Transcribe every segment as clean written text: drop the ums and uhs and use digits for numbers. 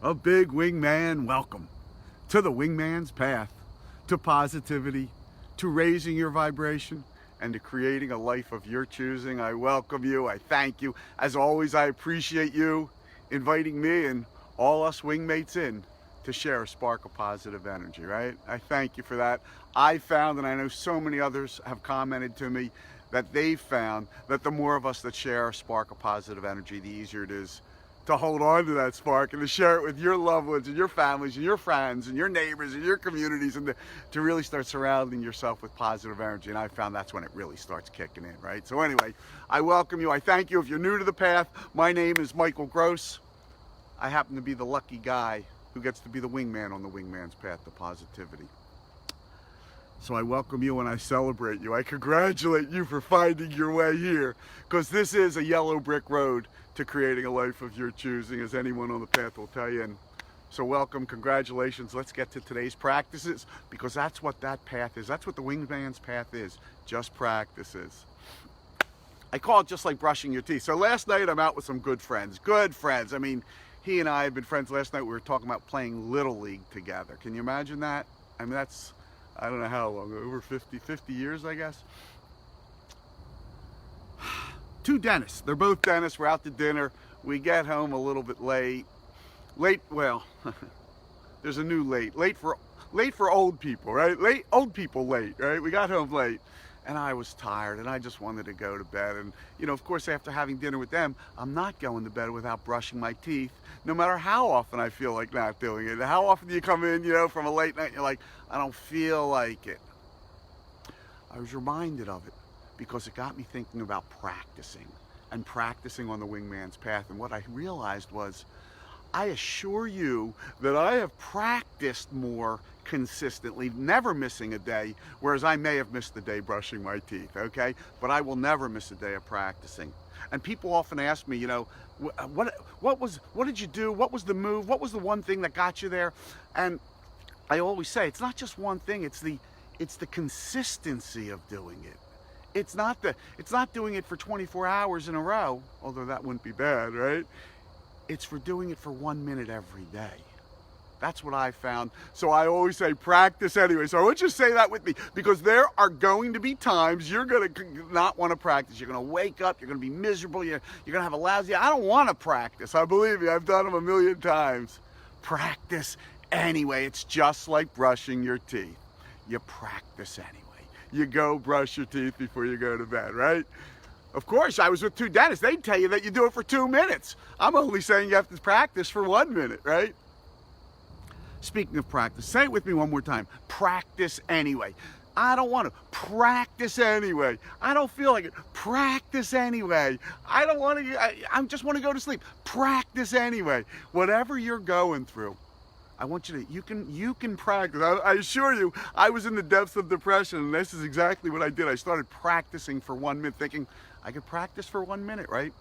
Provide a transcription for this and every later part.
A big wingman welcome to the wingman's path, to positivity, to raising your vibration, and to creating a life of your choosing. I welcome you. I thank you. As always, I appreciate you inviting me and all us wingmates in to share a spark of positive energy, right? I thank you for that. I found, and I know so many others have commented to me, that they've found that the more of us that share a spark of positive energy, the easier it is to hold on to that spark and to share it with your loved ones and your families and your friends and your neighbors and your communities, and to really start surrounding yourself with positive energy. And I found that's when it really starts kicking in, right? So anyway, I welcome you. I thank you. If you're new to the path, my name is Michael Gross. I happen to be the lucky guy who gets to be the wingman on the wingman's path to positivity. So I welcome you and I celebrate you. I congratulate you for finding your way here, because this is a yellow brick road to creating a life of your choosing, as anyone on the path will tell you. And so welcome, congratulations. Let's get to today's practices, because that's what that path is. That's what the wingman's path is, just practices. I call it just like brushing your teeth. So last night I'm out with some good friends. I mean, he and I have been friends. Last night we were talking about playing Little League together. Can you imagine that? I mean, that's, I don't know how long, over 50 years, I guess. Two dentists. They're both dentists. We're out to dinner. We get home a little bit late. Well, there's a new late. Late for old people, right? Old people late, right? We got home late. And I was tired and I just wanted to go to bed. And, you know, of course, after having dinner with them, I'm not going to bed without brushing my teeth, no matter how often I feel like not doing it. How often do you come in, you know, from a late night and you're like, I don't feel like it. I was reminded of it because it got me thinking about practicing on the wingman's path. And what I realized was, I assure you that I have practiced more consistently, never missing a day, whereas I may have missed a day brushing my teeth, okay? But I will never miss a day of practicing. And people often ask me, you know, what did you do? What was the move? What was the one thing that got you there? And I always say, it's not just one thing, it's the consistency of doing it. It's not doing it for 24 hours in a row, although that wouldn't be bad, right? It's for doing it for 1 minute every day. That's what I found. So I always say practice anyway. So I want you to say that with me, because there are going to be times you're going to not want to practice. You're going to wake up, you're going to be miserable, you're going to have a lousy, I don't want to practice. I believe you, I've done them a million times. Practice anyway. It's just like brushing your teeth. You practice anyway. You go brush your teeth before you go to bed, right? Of course, I was with two dentists. They'd tell you that you do it for 2 minutes. I'm only saying you have to practice for 1 minute, right? Speaking of practice, say it with me one more time. Practice anyway. I don't want to. Practice anyway. I don't feel like it. Practice anyway. I don't want to. I just want to go to sleep. Practice anyway. Whatever you're going through, I want you to, you can practice. I assure you, I was in the depths of depression, and this is exactly what I did. I started practicing for 1 minute, thinking I could practice for 1 minute, right?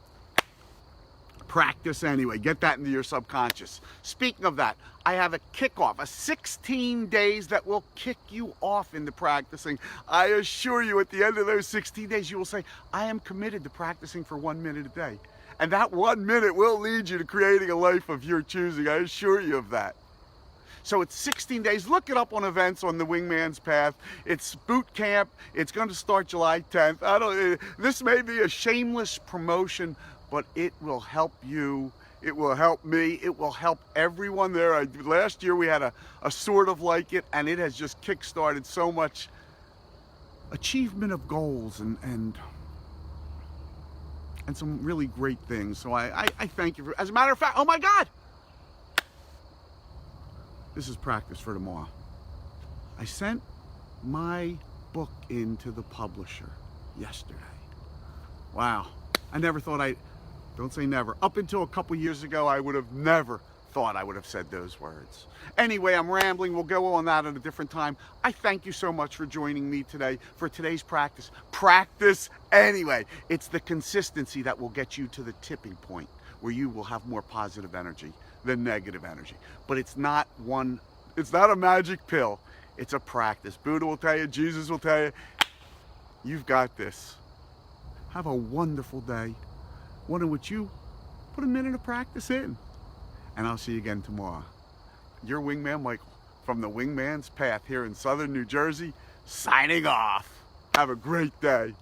Practice anyway. Get that into your subconscious. Speaking of that, I have a kickoff, a 16 days that will kick you off into practicing. I assure you, at the end of those 16 days, you will say, I am committed to practicing for 1 minute a day. And that 1 minute will lead you to creating a life of your choosing. I assure you of that. So it's 16 days. Look it up on events on the Wingman's Path. It's boot camp. It's going to start July 10th. This may be a shameless promotion, but it will help you. It will help me. It will help everyone there. Last year we had a sort of like it, and it has just kick-started so much achievement of goals and some really great things. So I thank you for, as a matter of fact, oh my God! This is practice for tomorrow. I sent my book into the publisher yesterday. Wow. I never thought don't say never. Up until a couple years ago, I would have never thought I would have said those words. Anyway, I'm rambling. We'll go on that at a different time. I thank you so much for joining me today for today's practice. Practice anyway. It's the consistency that will get you to the tipping point where you will have more positive energy than negative energy. But it's not a magic pill. It's a practice. Buddha will tell you, Jesus will tell you, you've got this. Have a wonderful day, one in which you put a minute of practice in. and I'll see you again tomorrow. Your wingman, Michael, from the Wingman's Path here in southern New Jersey, signing off. Have a great day.